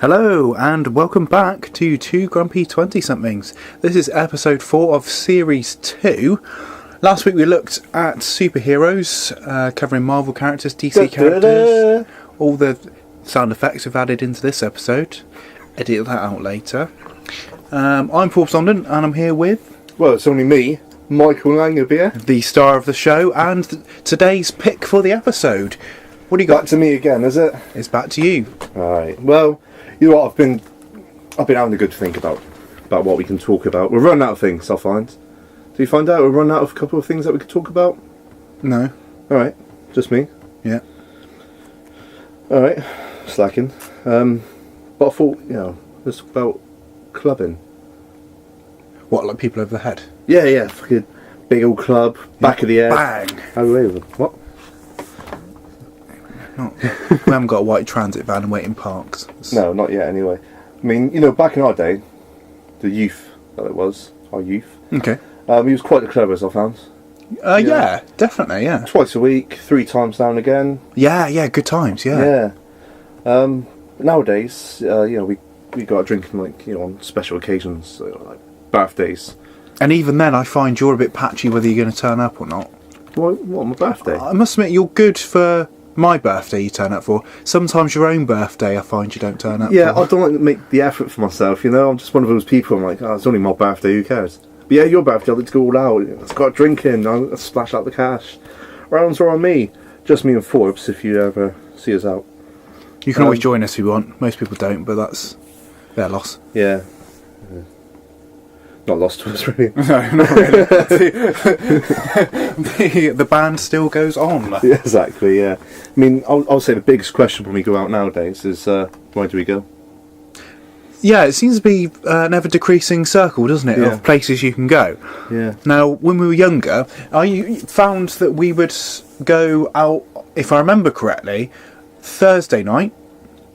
Hello and welcome back to Two Grumpy 20-somethings. This is episode 4 of series 2. Last week we looked at superheroes, covering Marvel characters, DC characters, all the sound effects we've added into this episode. Edit that out later. I'm Forbes and Michael and I'm here with... Well, it's only me, Michael Langerbeer, the star of the show, and today's pick for the episode. What do you got? Back to me again, is it? It's back to you. Alright, well, you know what, I've been having a good think about what we can talk about. We're running out of things, I'll find. Do you find out we're running out of a couple of things that we could talk about? No. Alright, just me? Yeah. Alright, slacking. But I thought, let's talk about clubbing. What, like people over the head? Yeah, fucking big old club, back of the head. Bang! Unbelievable. What? We haven't got a white transit van and waiting parks. No, not yet anyway. I mean, back in our day, the youth that it was, our youth, Okay. he was quite the cleverest, I found. Yeah, definitely, yeah. Twice a week, 3 times now and again. Yeah, good times, yeah. Yeah. Nowadays, we go out drinking on special occasions, like birthdays. And even then, I find you're a bit patchy whether you're going to turn up or not. What, my birthday? I must admit, you're good for my birthday you turn up for. Sometimes your own birthday I find you don't turn up Yeah, for. I don't like to make the effort for myself, I'm just one of those people, I'm like, it's only my birthday, who cares? But yeah, your birthday, I'd like to go all out, let's go out drinking, I'll splash out the cash. Rounds are on me. Just me and Forbes, if you ever see us out. You can always join us if you want. Most people don't, but that's their loss. Yeah. Not lost to us, really. No, not really. the band still goes on. Yeah, exactly, yeah. I mean, I'll say the biggest question when we go out nowadays is, where do we go? Yeah, it seems to be an ever-decreasing circle, doesn't it, of places you can go. Yeah. Now, when we were younger, I found that we would go out, if I remember correctly, Thursday night.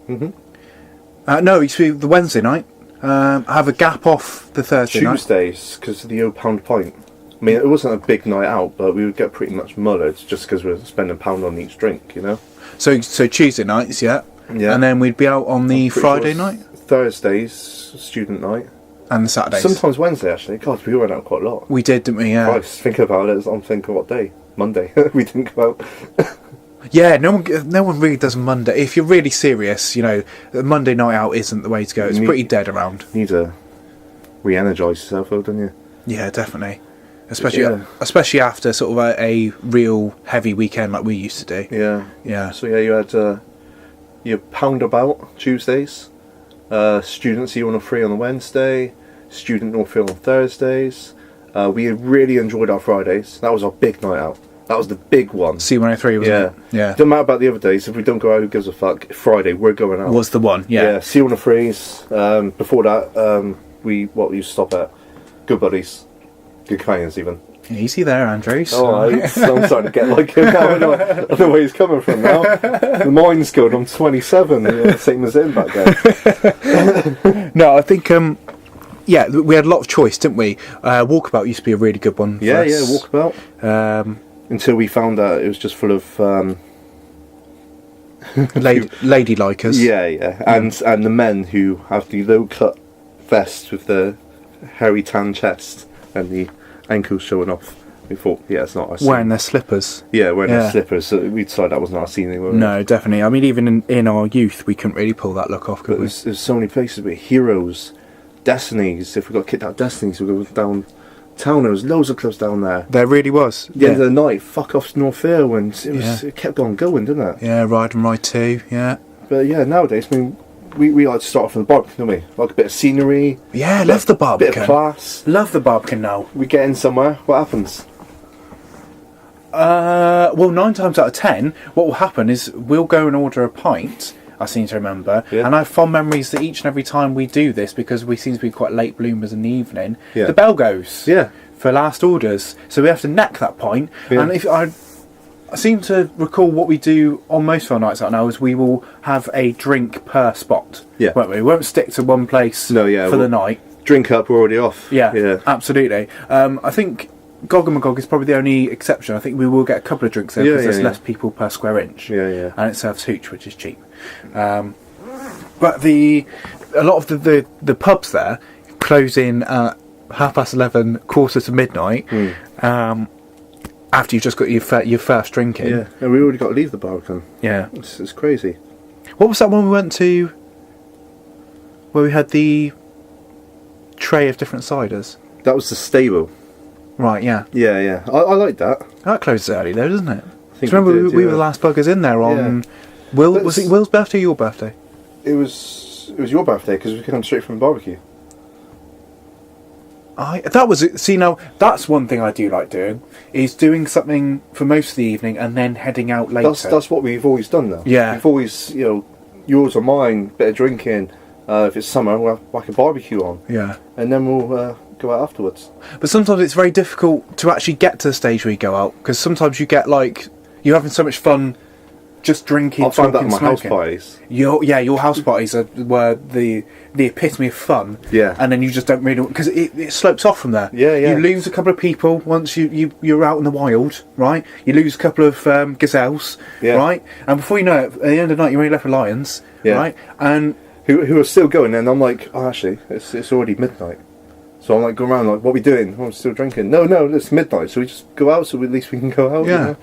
Mm-hmm. No, it used to be the Wednesday night. Have a gap off the Thursday night. Tuesdays, because of the £1 pint. I mean, it wasn't a big night out, but we would get pretty much mullered just because we were spending £1 on each drink, So Tuesday nights, yeah. And then we'd be out on the Friday night? Thursdays, student night. And the Saturdays. Sometimes Wednesday, actually. God, we went out quite a lot. We did, didn't we, yeah. I was thinking about it, I'm thinking what day? Monday. we think about... Yeah, no one really does Monday. If you're really serious, the Monday night out isn't the way to go. It's pretty dead around. You need to re-energise yourself, though, don't you? Yeah, definitely. Especially after sort of a real heavy weekend like we used to do. Yeah. Yeah. So yeah, you had your pound about Tuesdays, student C1 or 3 on the Wednesday, student or 3 on Thursdays. We really enjoyed our Fridays. That was our big night out. That was the big one. C103, wasn't it? Yeah. Doesn't matter about the other days. If we don't go out, who gives a fuck? Friday, we're going out. Was the one, yeah. Yeah, C103s. Before that, we used to stop at Good Buddies. Good Companions, even. Easy there, Andrews. I'm starting to get like him now. I know where he's coming from now. The mind's good. I'm 27. Same as him back then. No, I think... we had a lot of choice, didn't we? Walkabout used to be a really good one for us. Yeah, Walkabout. Until we found out it was just full of lady likers. Yeah, and the men who have the low cut vest with the hairy tan chest and the ankles showing off. We thought, it's not our scene. Wearing their slippers. Yeah, wearing their slippers. So we decided that wasn't our scene anymore. No, definitely. I mean, even in our youth, we couldn't really pull that look off, could we? There's so many places with heroes, Destinies. If we got kicked out of Destinies, we go down town. There was loads of clubs down there. There really was. At the end of the night, fuck off to North Fair, and it kept on going, didn't it? Yeah, Ride and Ride 2, yeah. But yeah, nowadays, I mean, we like to start off from the Barbican, don't we? Like a bit of scenery. Yeah, love the Barbican. Bit of class. Love the Barbican now. We get in somewhere, what happens? Well, 9 times out of 10, what will happen is we'll go and order a pint, I seem to remember, and I have fond memories that each and every time we do this, because we seem to be quite late bloomers in the evening, the bell goes for last orders, so we have to neck that pint, and if I seem to recall what we do on most of our nights out now is we will have a drink per spot, won't we? We won't stick to one place for the night. Drink up, we're already off. Yeah, absolutely. I think Gog and Magog is probably the only exception. I think we will get a couple of drinks there because there's less people per square inch. Yeah. And it serves hooch, which is cheap. But a lot of the pubs there close in at 11:30, quarter to midnight. After you've just got your first drink in. Yeah, and we already got to leave the Barbican. Yeah. It's crazy. What was that one we went to where we had the tray of different ciders? That was the stable. Right, yeah. Yeah. I like that. That closes early though, doesn't it? I Do think you remember did, we were the last buggers in there on... Yeah. Was it Will's birthday or your birthday? It was your birthday because we came straight from the barbecue. See, now that's one thing I do like doing, is doing something for most of the evening and then heading out later. That's what we've always done though. Yeah. We've always, yours or mine, bit of drinking. If it's summer, we'll have like a barbecue on. Yeah. And then we'll go out afterwards. But sometimes it's very difficult to actually get to the stage where you go out, because sometimes you get you're having so much fun just drinking, I find that talking, at my house smoking. parties. Your house parties were the epitome of fun. Yeah. And then you just don't really... Because it slopes off from there. Yeah. You lose a couple of people once you're out in the wild, right? You lose a couple of gazelles, right? And before you know it, at the end of the night, you're only left with lions, right? And... Who are still going, and I'm like, oh, actually, it's already midnight. So I'm like, going around, like, what are we doing? Oh, I'm still drinking. No, it's midnight, so we just go out, so at least we can go out. Yeah.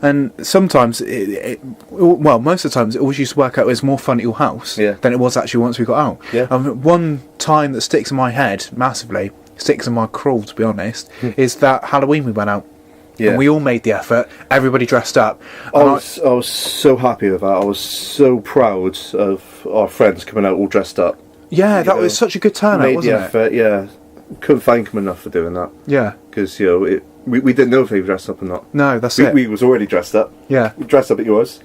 And sometimes, most of the times, it always used to work out as more fun at your house than it was actually once we got out. Yeah. One time that sticks in my head massively, sticks in my crawl to be honest, is that Halloween we went out. Yeah. And we all made the effort, everybody dressed up. I was so happy with that. I was so proud of our friends coming out all dressed up. Yeah, that was such a good turnout, wasn't it? Made the effort, yeah. Couldn't thank them enough for doing that. Yeah. Because, we didn't know if they were dressed up or not. No, that's it. We was already dressed up. Yeah. We dressed up at yours.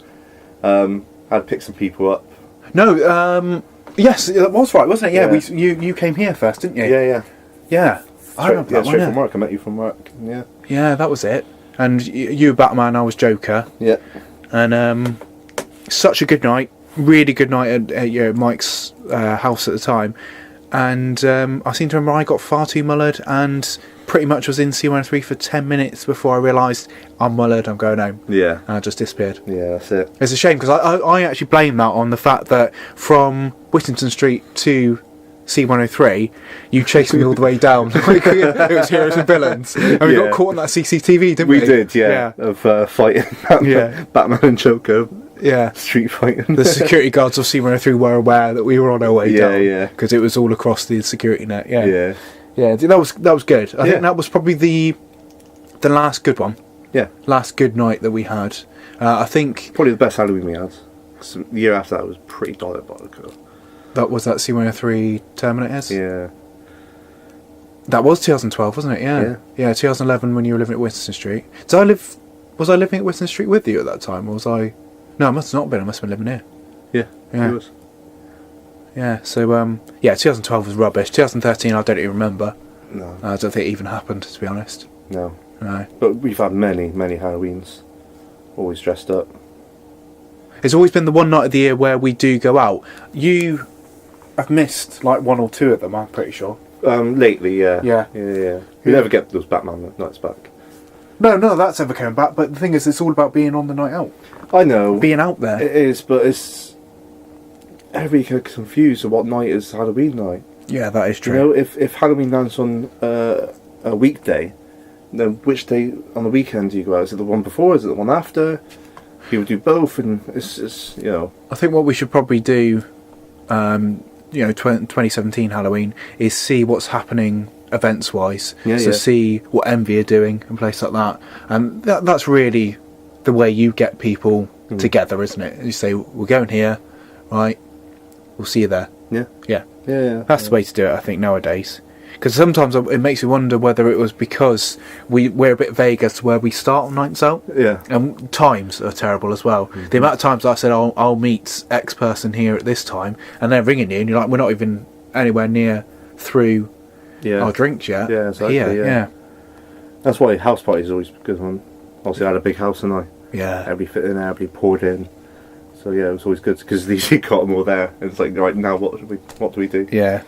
I'd picked some people up. No, yes, that was right, wasn't it? Yeah, you came here first, didn't you? Yeah. Yeah. I remember that straight one, from work. I met you from work. Yeah. Yeah, that was it. And you were Batman, I was Joker. Yeah. And such a good night. Really good night at Mike's house at the time. And I seem to remember I got far too mullered and pretty much was in C103 for 10 minutes before I realised I'm mullered, I'm going home. Yeah. And I just disappeared. Yeah, that's it. It's a shame because I actually blame that on the fact that from Whittington Street to C103, you chased me all the way down. It was Heroes and Villains. And we got caught on that CCTV, didn't we? We did, yeah. Of fighting Batman and Joker. Yeah. Street fighting. The security guards of C103 were aware that we were on our way down. Yeah. Because it was all across the security net. Yeah. Yeah, that was good. I think that was probably the last good one. Yeah. Last good night that we had. I think... Probably the best Halloween we had. The year after that was pretty diabolical. That was that C103 Terminators? Yeah. That was 2012, wasn't it? Yeah, 2011 when you were living at Whittington Street. Was I living at Whittington Street with you at that time, or was I... No, I must have not been. I must have been living here. Yeah. Was. Yeah, so, 2012 was rubbish. 2013, I don't even remember. No. I don't think it even happened, to be honest. No. No. But we've had many, many Halloweens. Always dressed up. It's always been the one night of the year where we do go out. You have missed, like, one or two of them, I'm pretty sure. Lately, yeah. Yeah. We never get those Batman nights back. No, that's ever coming back. But the thing is, it's all about being on the night out. I know. Being out there. It is, but it's... Everybody gets confused of what night is Halloween night. Yeah, that is true. You know, if Halloween lands on a weekday, then which day on the weekend do you go out? Is it the one before? Is it the one after? People do both, and it's I think what we should probably do, 2017 Halloween, is see what's happening events-wise. See what Envy are doing and places like that. And that's really the way you get people together, isn't it? You say, we're going here, right? We'll see you there. Yeah. That's the way to do it, I think, nowadays. Because sometimes it makes you wonder whether it was because we're a bit vague as to where we start on nights out. Yeah. And times are terrible as well. Mm-hmm. The amount of times I said, I'll meet X person here at this time, and they're ringing you, and you're like, we're not even anywhere near through our drinks yet. Yeah, exactly. Yeah. That's why house parties are always a good one. Obviously, I had a big house, and everybody fit in there, everybody poured in. So yeah, it was always good because you got them all there, and it's like, right now, what do we do? Yeah.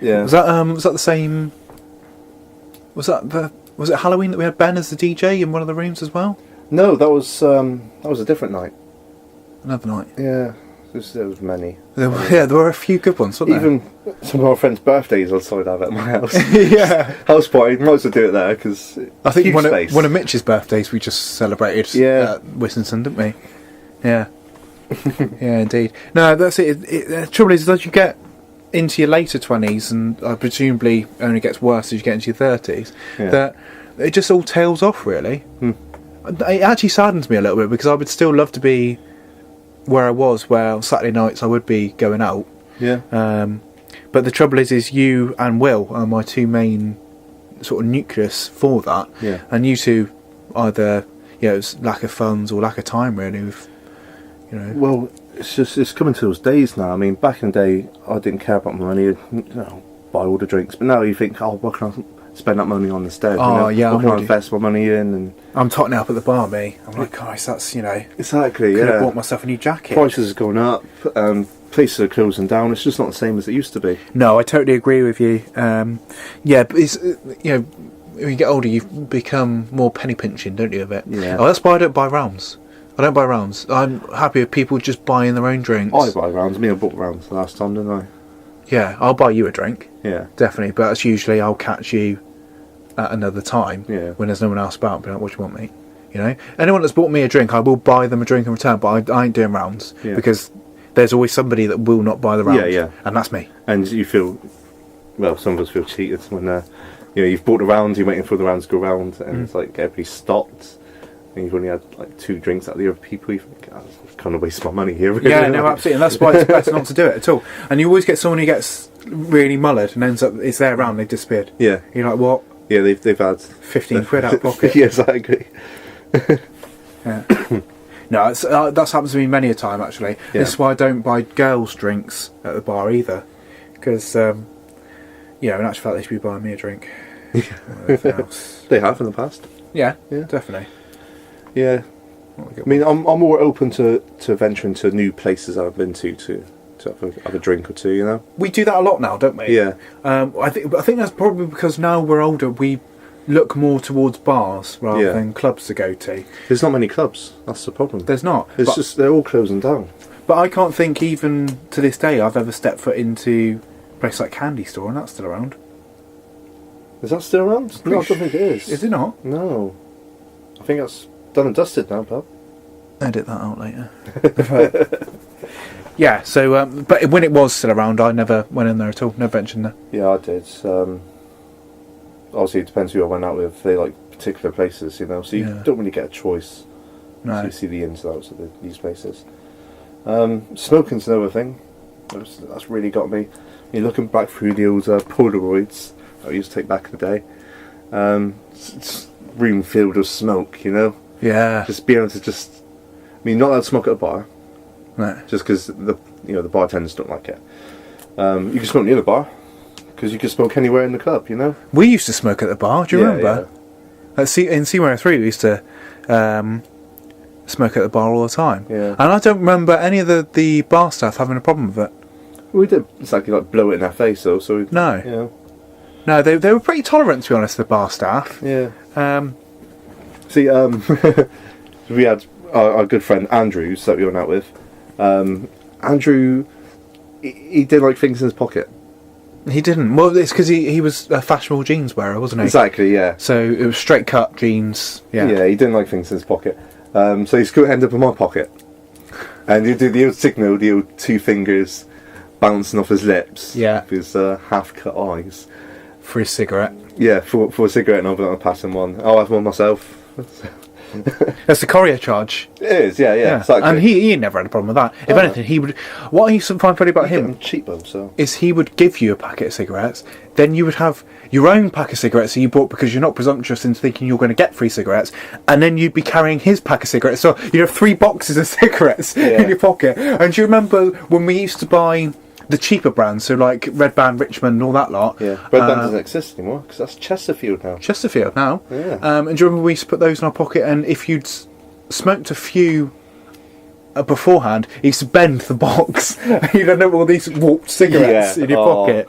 Yeah. Was that the same? Was it Halloween that we had Ben as the DJ in one of the rooms as well? No, that was a different night. Another night. Yeah. There was many. There were a few good ones, weren't there? Even some of our friends' birthdays I'd sort of have at my house. Yeah. House party, might as well do it there, because I think one of Mitch's birthdays we just celebrated at Wissington, didn't we? Yeah. Yeah, indeed. No, that's it. The trouble is, as you get into your later 20s, and presumably only gets worse as you get into your 30s, that it just all tails off, really. It actually saddens me a little bit, because I would still love to be where I was, where on Saturday nights I would be going out. Yeah. But the trouble is you and Will are my two main sort of nucleus for that. Yeah. And you two either, it's lack of funds or lack of time, really. Well, it's coming to those days now. I mean, back in the day, I didn't care about my money. Buy all the drinks. But now you think, what can I spend that money on instead? What can I invest my money in? And I'm totting up at the bar, me. I'm like, Christ, that's, Exactly, could have bought myself a new jacket. Prices are going up. Places are closing down. It's just not the same as it used to be. No, I totally agree with you. But it's, when you get older, you become more penny pinching, don't you, a bit? Yeah. Oh, that's why I don't buy rounds. I don't buy rounds. I'm happy with people just buying their own drinks. I buy rounds. I bought rounds last time, didn't I? Yeah, I'll buy you a drink. Yeah. Definitely, but that's usually I'll catch you at another time. Yeah. When there's no one else about. Be like, what do you want, mate? Anyone that's bought me a drink, I will buy them a drink in return, but I ain't doing rounds. Yeah. Because there's always somebody that will not buy the round. Yeah. And that's me. And you feel, some of us feel cheated when, you've bought the rounds, you're waiting for the rounds to go round, and it's like everybody stopped. And you've only had like 2 drinks out of the other people. You think, I've kind of wasted my money here. Really. Yeah, no, absolutely. And that's why it's best not to do it at all. And you always get someone who gets really mullered and ends up, it's their round, they've disappeared. Yeah. You're like, what? Yeah, they've had 15 quid out of pocket. Yes, I agree. Yeah. No, that's happened to me many a time, actually. Yeah. This is why I don't buy girls' drinks at the bar either. Because, in actual fact, they should be buying me a drink. They have in the past. Yeah, definitely. Yeah. I mean, I'm more open to venturing to new places I've been to have a drink or two, We do that a lot now, don't we? Yeah. I think that's probably because now we're older, we look more towards bars rather than clubs to go to. There's not many clubs. That's the problem. There's not. It's just they're all closing down. But I can't think even to this day I've ever stepped foot into a place like Candy Store, and that's still around. Is that still around? No, I don't think it is. Is it not? No. I think that's done and dusted now, pal. Edit that out later. Yeah, so, but when it was still around, I never went in there at all. Never ventured there. Yeah, I did. Obviously, it depends who I went out with. They like particular places, so you don't really get a choice. No. So you see the ins and outs of these places. Smoking's another thing. That's really got me. You're looking back through the old Polaroids that I used to take back in the day. It's room filled with smoke, Yeah. Just be able to not allowed to smoke at a bar. No. Just because the bartenders don't like it. You can smoke near the bar because you can smoke anywhere in the club. We used to smoke at the bar. Do you remember? Yeah. In C103 we used to smoke at the bar all the time. Yeah. And I don't remember any of the bar staff having a problem with it. We did exactly blow it in our face though. So no. No, they were pretty tolerant, to be honest. The bar staff. Yeah. See, we had our good friend Andrews that we went out with. Andrew, he did like things in his pocket. He didn't. Well, it's because he was a fashionable jeans wearer, wasn't he? Exactly, yeah. So it was straight cut jeans. Yeah. Yeah, he didn't like things in his pocket. So his coat ended up in my pocket. And he'd do the old signal, the old 2 fingers bouncing off his lips. Yeah. With his half-cut eyes. For his cigarette. Yeah, for a cigarette, and I'll pass him one. I'll have one myself. That's the courier charge. It is, yeah. Exactly. And he never had a problem with that. If anything, he would. What I used to find funny about him cheap though, so is he would give you a packet of cigarettes, then you would have your own pack of cigarettes that you bought because you're not presumptuous into thinking you're going to get free cigarettes, and then you'd be carrying his pack of cigarettes. So you'd have 3 boxes of cigarettes in your pocket. And do you remember when we used to buy the cheaper brands, so like Red Band, Richmond, and all that lot? Yeah, Red Band doesn't exist anymore because that's Chesterfield now. Chesterfield now. Yeah. And do you remember we used to put those in our pocket, and if you'd smoked a few beforehand, you used to bend the box. You'd end up with all these warped cigarettes in your pocket.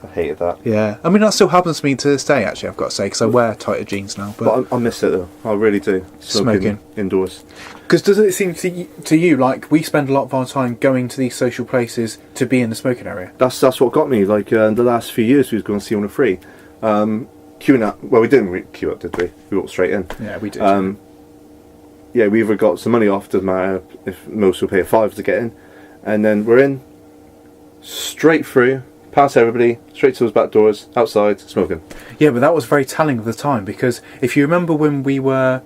I hated that. Yeah, I mean that still happens to me to this day. Actually, I've got to say, because I wear tighter jeans now. But I miss it though. I really do. Smoking indoors. Because doesn't it seem to you like we spend a lot of our time going to these social places to be in the smoking area? That's what got me. Like the last few years, we was going to see on a free. Queuing up. Well, we didn't queue up, did we? We walked straight in. Yeah, we did. Yeah, we either got some money off. Doesn't matter if most will pay a £5 to get in, and then we're in straight through. Past everybody, straight to those back doors, outside, smoking. Yeah, but that was very telling of the time, because if you remember when we were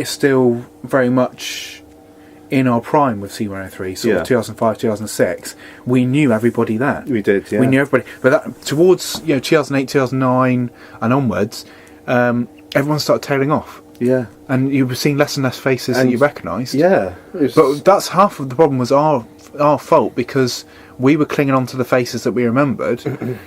still very much in our prime with C103, sort of 2005, 2006, we knew everybody there. We did, yeah. We knew everybody. But that, towards 2008, 2009 and onwards, everyone started tailing off. Yeah. And you were seeing less and less faces that you recognised. Yeah. But that's half of the problem was our fault, because we were clinging on to the faces that we remembered,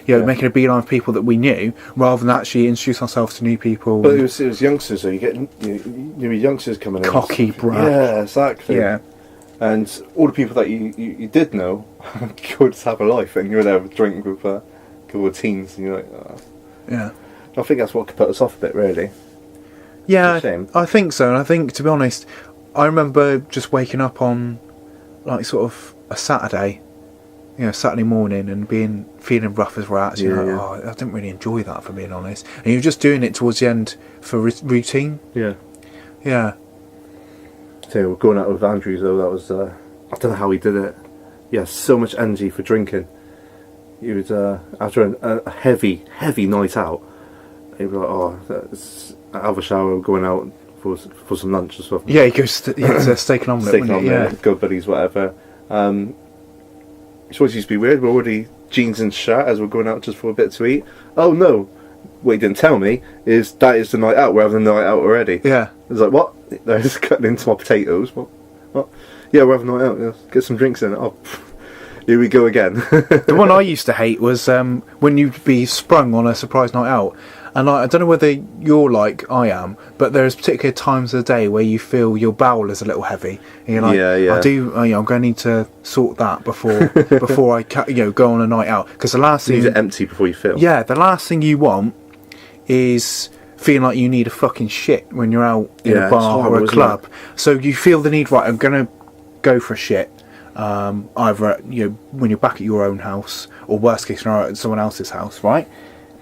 making a beeline of people that we knew, rather than actually introduce ourselves to new people. But it was youngsters, so you get new youngsters coming in. Cocky brat. Yeah, exactly. Yeah. And all the people that you did know could have a life, and you were there drinking with a couple of teens, and you're like, oh. Yeah. I think that's what could put us off a bit, really. Yeah, I think so. And I think, to be honest, I remember just waking up on, like, sort of a Saturday, Saturday morning, and feeling rough as rats. I didn't really enjoy that, for being honest. And you were just doing it towards the end for routine. Yeah. Yeah. So going out with Andrews, though, that was I don't know how he did it. Yeah, so much energy for drinking. He was after a heavy night out. He'd be like, have a shower, going out for some lunch or stuff. Yeah, he goes to steak and omelette. Steak and omelette, good buddies, whatever. It's always used to be weird. We're already jeans and shirt as we're going out just for a bit to eat. Oh no, what he didn't tell me is that is the night out. We're having the night out already. Yeah. It's like, what? They're just cutting into my potatoes. What? Yeah, we're having a night out. Yeah. Get some drinks in. Oh, here we go again. The one I used to hate was when you'd be sprung on a surprise night out. And I don't know whether you're like I am, but there's particular times of the day where you feel your bowel is a little heavy, and you're like, I'm going to need to sort that before I go on a night out, because the last thing you need it empty before you feel. Yeah, the last thing you want is feeling like you need a fucking shit when you're out in a bar or a club. So you feel the need, right? I'm going to go for a shit. Either when you're back at your own house, or worst case scenario at someone else's house, right?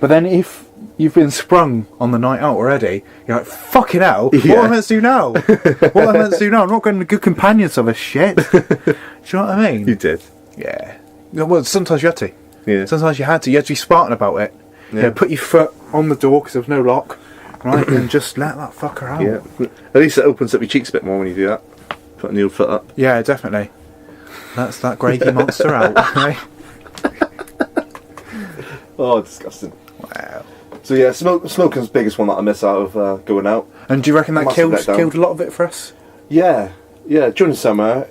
But then if you've been sprung on the night out already, you're like, fucking hell, what am I meant to do now? What am I meant to do now? I'm not going to good companions of a shit. Do you know what I mean? You did. Yeah. Well, sometimes you had to. Yeah. Sometimes you had to. You had to be Spartan about it. Yeah. Put your foot on the door because there was no lock, right? And just let that fucker out. Yeah. At least it opens up your cheeks a bit more when you do that. Putting your foot up. Yeah, definitely. That's that gravy monster out, right? Oh, disgusting. Wow. So yeah, smoking's the biggest one that I miss out of going out. And do you reckon that killed a lot of it for us? Yeah. During the summer,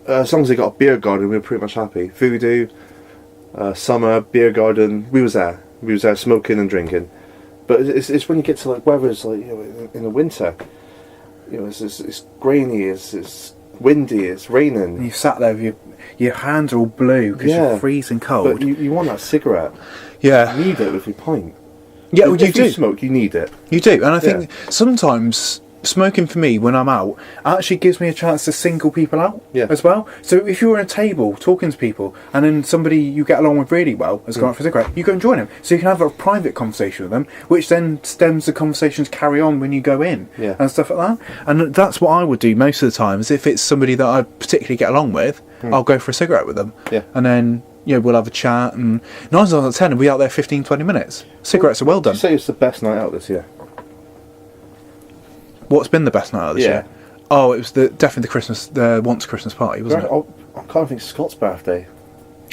as long as they got a beer garden, we were pretty much happy. Voodoo, summer, beer garden, we was there. We was there smoking and drinking. But it's when you get to like weather, it's like in the winter, it's grainy, it's windy, it's raining. And you sat there with your hands are all blue because you're freezing cold. But you want that cigarette. Yeah. You need it with your pint. Yeah, well, you do. You smoke, you need it. You do, and I think sometimes smoking for me, when I'm out, actually gives me a chance to single people out as well. So if you're at a table talking to people, and then somebody you get along with really well has gone out for a cigarette, you go and join them. So you can have a private conversation with them, which then stems the conversations carry on when you go in and stuff like that. And that's what I would do most of the time, is if it's somebody that I particularly get along with, I'll go for a cigarette with them. Yeah. And then we'll have a chat, and 9 times out of 10 we'll be out there 15-20 minutes. Cigarettes are well done. Would you say it's the best night out this year? What's been the best night out this year? Oh, it was definitely the once Christmas party, wasn't it? I can't think Scott's birthday.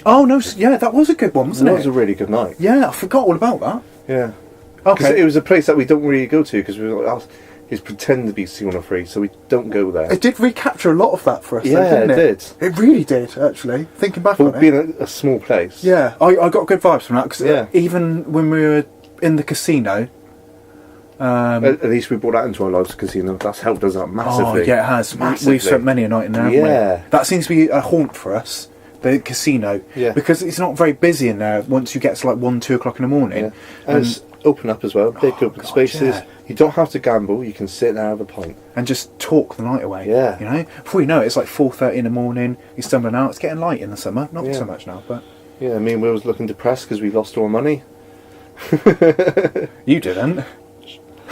Oh no, yeah, that was a good one, wasn't it? That was a really good night. Yeah, I forgot all about that. Yeah. Okay. It was a place that we don't really go to because we were like, it's pretending to be C103, so we don't go there. It did recapture a lot of that for us, yeah, though, didn't it? It did. It really did, actually. Thinking back on it. Being a small place. Yeah, I got good vibes from that, because even when we were in the casino... at least we brought that into our lives, the casino. That's helped us out massively. Oh, yeah, it has. Massively. We've spent many a night in there, haven't we? That seems to be a haunt for us, the casino. Yeah. Because it's not very busy in there once you get to like 1, 2 o'clock in the morning. Yeah. And it's open up as well, big open spaces. Yeah. You don't have to gamble, you can sit there and have a pint. And just talk the night away. Yeah. You know? Before you know it, it's like 4:30 in the morning, you're stumbling out. It's getting light in the summer. Not Yeah. so much now, but... Yeah, me and Will was looking depressed because we lost all our money. You didn't.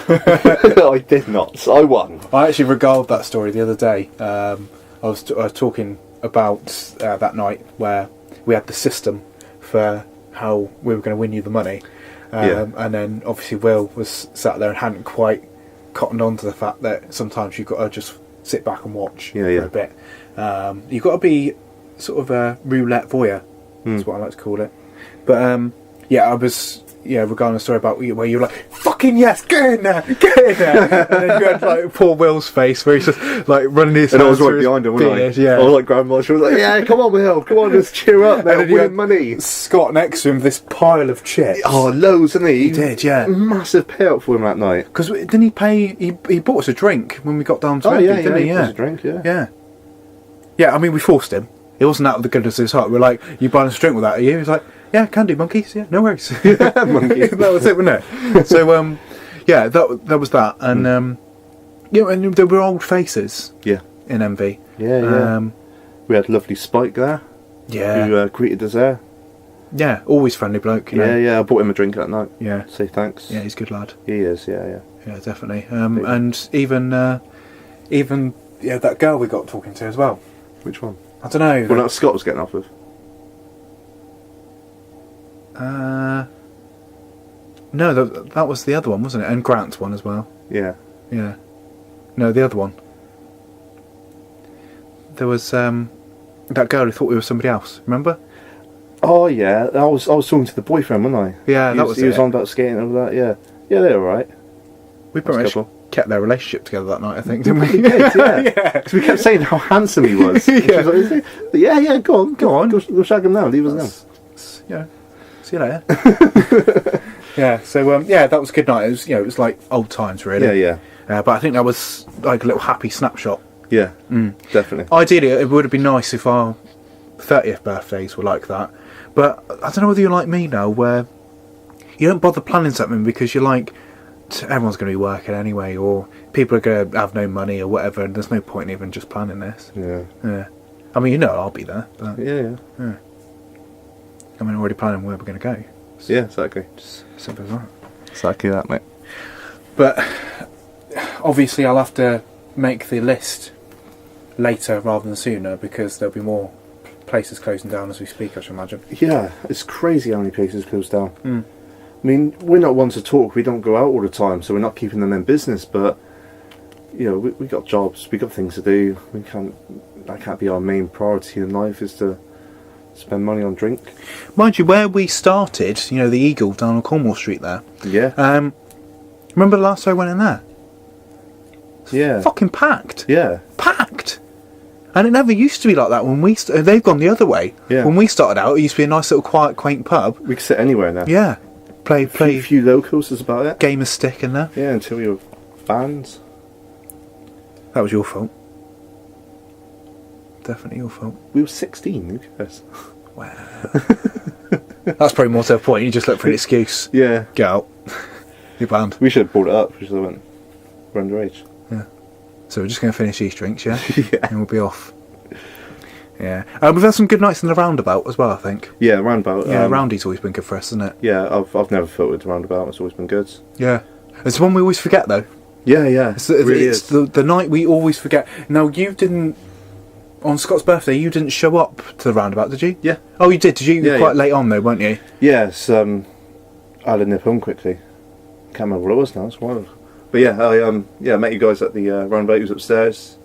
I did not. I won. I actually regaled that story the other day. I was talking about that night where we had the system for how we were going to win you the money. And then obviously Will was sat there and hadn't quite cottoned on to the fact that sometimes you've got to just sit back and watch for a bit. You've got to be sort of a roulette voyeur, that's what I like to call it. But I was regarding a story about where you were like, fucking yes, get in there, get in there. And then you had like poor Will's face where he's just like running his And I hands was right through behind him, his wasn't I? beard, yeah. I was like grandma. She was like, yeah, come on, Will, come on, let's cheer up, mate, And then you win had money. Scott next to him with this pile of chips. Oh, loads, didn't he? He did, yeah. Massive payout for him that night. Because didn't he pay? He bought us a drink when we got down to Empty, didn't he? He Yeah, bought us a drink, yeah. Yeah. I mean, we forced him. It wasn't out of the goodness of his heart. We were like, "You buying us a drink with that? Are you?" He was like, "Yeah, can do, monkeys. Yeah, no worries." Monkeys. That was it, wasn't it? So, that was that, and and there were old faces. Yeah. In MV. Yeah. We had lovely Spike there. Yeah. Who greeted us there. Yeah, always friendly bloke. You know? Yeah. I bought him a drink that night. Yeah. Say thanks. Yeah, he's a good lad. He is. Yeah. Yeah, definitely. And even that girl we got talking to as well. Which one? I don't know. Well, that Scott was getting off with. No, that was the other one, wasn't it? And Grant's one as well. Yeah. Yeah. No, the other one. There was that girl who thought we were somebody else. Remember? Oh yeah, I was talking to the boyfriend, wasn't I? Yeah, He was on about skating and all that. Yeah. Yeah, they're all right. We pretty much kept their relationship together that night, I think, didn't we? We did, yeah. Because we kept saying how handsome he was. Yeah. She was like, "Is he?" Yeah, go on. Go shag him now. Leave us now. Yeah. See you later. Yeah. So that was a good night. It was like old times, really. Yeah. But I think that was like a little happy snapshot. Yeah, definitely. Ideally, it would have been nice if our 30th birthdays were like that. But I don't know whether you're like me now, where you don't bother planning something because you're like, everyone's going to be working anyway, or people are going to have no money or whatever, and there's no point in even just planning this. Yeah. I mean, I'll be there. But, Yeah. I mean, already planning where we're going to go. Yeah, exactly. Just simple as that. Exactly that, mate. But obviously, I'll have to make the list later rather than sooner because there'll be more places closing down as we speak, I should imagine. Yeah, it's crazy how many places closed down. I mean, we're not ones to talk. We don't go out all the time, so we're not keeping them in business. But we got jobs, we got things to do. That can't be our main priority in life, is to spend money on drink. Mind you, where we started, the Eagle down on Cornwall Street there. Yeah. Remember the last time I went in there? Yeah. Fucking packed. Yeah. Packed. And it never used to be like that when we... they've gone the other way. Yeah. When we started out, it used to be a nice little quiet, quaint pub. We could sit anywhere now. Yeah. Play A few locals is about it. Game of stick in there. Yeah, until we were bands. That was your fault. Definitely your fault. We were 16, who cares? Wow. That's probably more to the point. You just look for an excuse. Yeah. Get out. You're banned. We should have brought it up. We should have went. We're underage. Yeah. So we're just going to finish these drinks, yeah? Yeah. And we'll be off. Yeah. We've had some good nights in the roundabout as well, I think. Yeah, roundabout. Yeah, roundy's always been good for us, hasn't it? Yeah, I've never filtered roundabout. It's always been good. Yeah. It's one we always forget, though. Yeah. It's the night we always forget. Now, you didn't... On Scott's birthday, you didn't show up to the roundabout, did you? Yeah. Oh, you did? Did you? Yeah, Quite late on, though, weren't you? Yes, I had to nip home quickly. Can't remember what it was now, it's wild. But yeah, I met you guys at the roundabout. He was upstairs.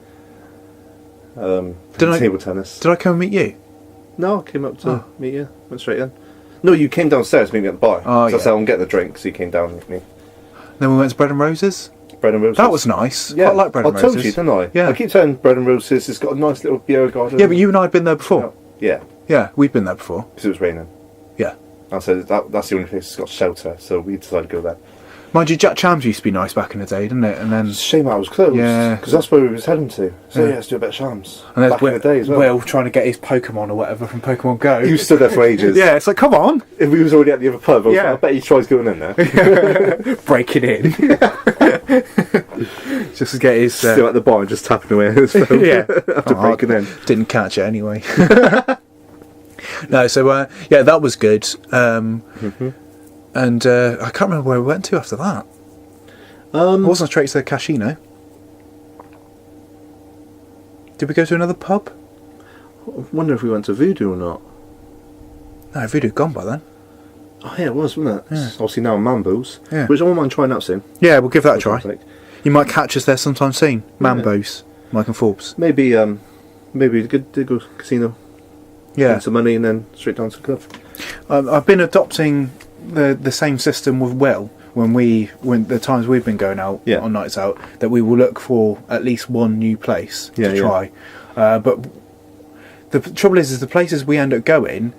Table tennis. Did I come and meet you? No, I came up to meet you. Went straight in. No, you came downstairs to meet me at the bar. Oh, so I said I'm getting the drink, so you came down with me. Then we went to Bread and Roses. Bread and Roses. That was nice. Yeah. Quite like Bread and Roses. I told you, didn't I? Yeah. I keep saying Bread and Roses. It's got a nice little beer garden. Yeah, but you and I had been there before. Yeah. Yeah, we'd been there before. Because it was raining. Yeah. I said that's the only place that's got shelter, so we decided to go there. Mind you, Jack Cham's used to be nice back in the day, didn't it? And then It's a shame I was closed. Yeah. Because that's where we was heading to. So let's do a bit of Shams. and there's Back in the day as well. Will trying to get his Pokemon or whatever from Pokemon Go. You stood there for ages. Yeah, it's like, come on, If we was already at the other pub, Yeah. I bet he tries going in there. break it in. Just to get his. Still at the bar and just tapping away on his phone. Yeah. After breaking in. Didn't catch it anyway. No, so yeah, that was good. And I can't remember where we went to after that. It wasn't straight to the casino. Did we go to another pub? I wonder if we went to Voodoo or not. No, Voodoo gone by then. Oh yeah, it was, wasn't it? Yeah. It's obviously now Mambo's. Yeah. Which I won't mind trying out soon. Yeah, we'll give that a try. Like, You might catch us there sometime soon. Mambo's, Mike and Forbes. maybe we could go casino. Yeah, Get some money and then straight down to the club. I've been adopting the same system with Will when the times we've been going out Yeah. on nights out, that we will look for at least one new place Yeah, to yeah. try. But the trouble is the places we end up going,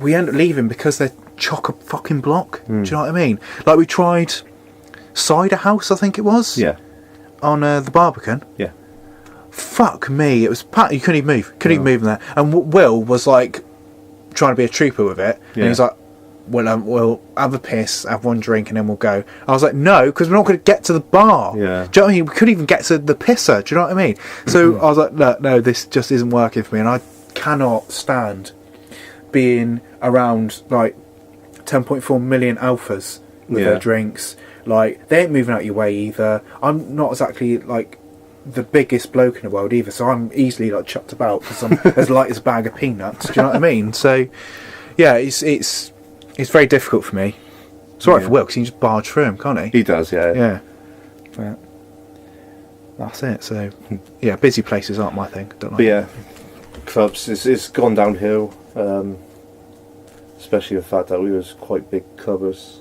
we end up leaving because they're chock a fucking block. Do you know what I mean? Like we tried Cider House, I think it was. Yeah. On the Barbican. Yeah. Fuck me, it was packed. You couldn't even move. Couldn't even move in there. And Will was like trying to be a trooper with it, and Yeah. he's like, "We'll have a piss, have one drink, and then we'll go." I was like, "No, because we're not going to get to the bar." Yeah. Do you know what I mean? We couldn't even get to the pisser. Do you know what I mean? So I was like, "No, this just isn't working for me," and I cannot stand being around like 10.4 million alphas with Yeah. their drinks. Like they ain't moving out your way either. I'm not exactly like the biggest bloke in the world either, so I'm easily like chucked about because I'm as light as a bag of peanuts. Do you know what I mean? So yeah, it's very difficult for me. It's alright for Will because he can just barge through him, can't he? He does, yeah. Yeah, but that's it. So yeah, busy places aren't my thing. Don't like. But yeah, clubs, it's gone downhill. Especially the fact that we was quite big clubbers.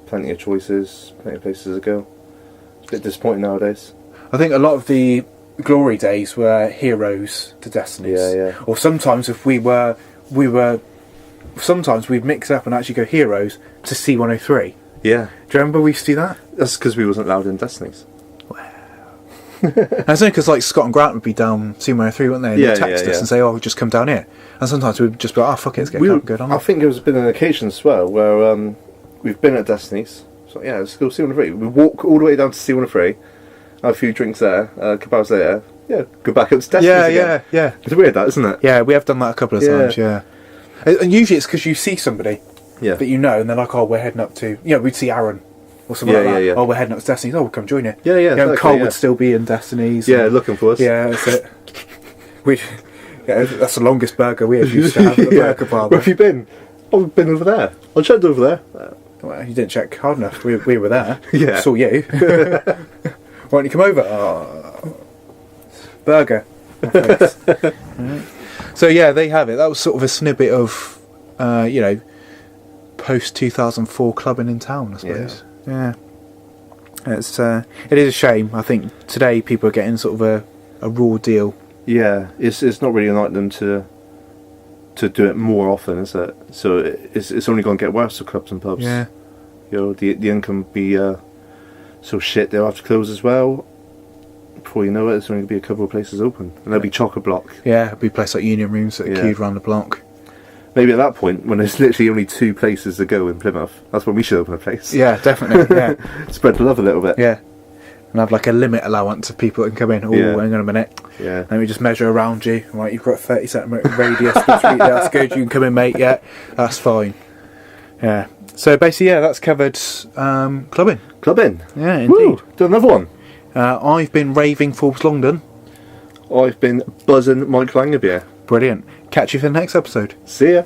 Plenty of choices, plenty of places to go. It's a bit disappointing nowadays. I think a lot of the glory days were heroes to destinies. Yeah, yeah. Or sometimes if sometimes we'd mix up and actually go heroes to C103. Yeah. Do you remember we used to do that? That's because we wasn't allowed in Destinies. And it's only because like Scott and Grant would be down C103, wouldn't they? And Yeah, they'd text yeah, us yeah. and say, "Oh, just come down here." And sometimes we'd just be like, "Oh, fuck it, let's get good on." I think there's been an occasion as well where we've been at Destinies. So yeah, let's go C103. We walk all the way down to C103, have a few drinks there, a couple hours later, yeah, go back up to Destinies again. yeah. It's weird that, isn't it? Yeah, we have done that a couple of Yeah. times, yeah. And usually it's because you see somebody Yeah. that you know, and they're like, "Oh, we're heading up to..." We'd see Aaron or something Yeah, like that. yeah, yeah. "Oh, we're heading up to Destinies. Oh, we'll come join you." Yeah, yeah, And exactly, Carl yeah. would still be in Destinies. Yeah, and- looking for us. Yeah, that's it. That's the longest burger we ever used to have at the burger bar. Where have you been? Oh, we've been over there. I checked over there. Well, you didn't check hard enough. We were there. Yeah. Saw you. Why don't you come over? Oh, burger. Right. So yeah, there you have it. That was sort of a snippet of, post 2004 clubbing in town, I suppose. Yeah. It is a shame. I think today people are getting sort of a raw deal. Yeah, it's not really like them to do it more often, is it? So it's only going to get worse for clubs and pubs. Yeah. The income be so shit they'll have to close as well. Before you know it, there's only going to be a couple of places open, and there'll be chock-a-block. Yeah, it'd be places like Union Rooms that are queued around the block. Maybe at that point, when there's literally only 2 places to go in Plymouth, that's when we should open a place. Yeah, definitely. Yeah. Spread the love a little bit. Yeah. And have like a limit allowance of people that can come in. Oh, Yeah. hang on a minute. Yeah. Let me just measure around you. Right, you've got a 30 centimetre radius between. That's good. You can come in, mate. Yeah, that's fine. Yeah. So basically, yeah, that's covered clubbing. Clubbing. Yeah, indeed. Woo, do another one. I've been raving Forbes Longdon. I've been buzzing Mike Langerbeer. Brilliant. Catch you for the next episode. See ya.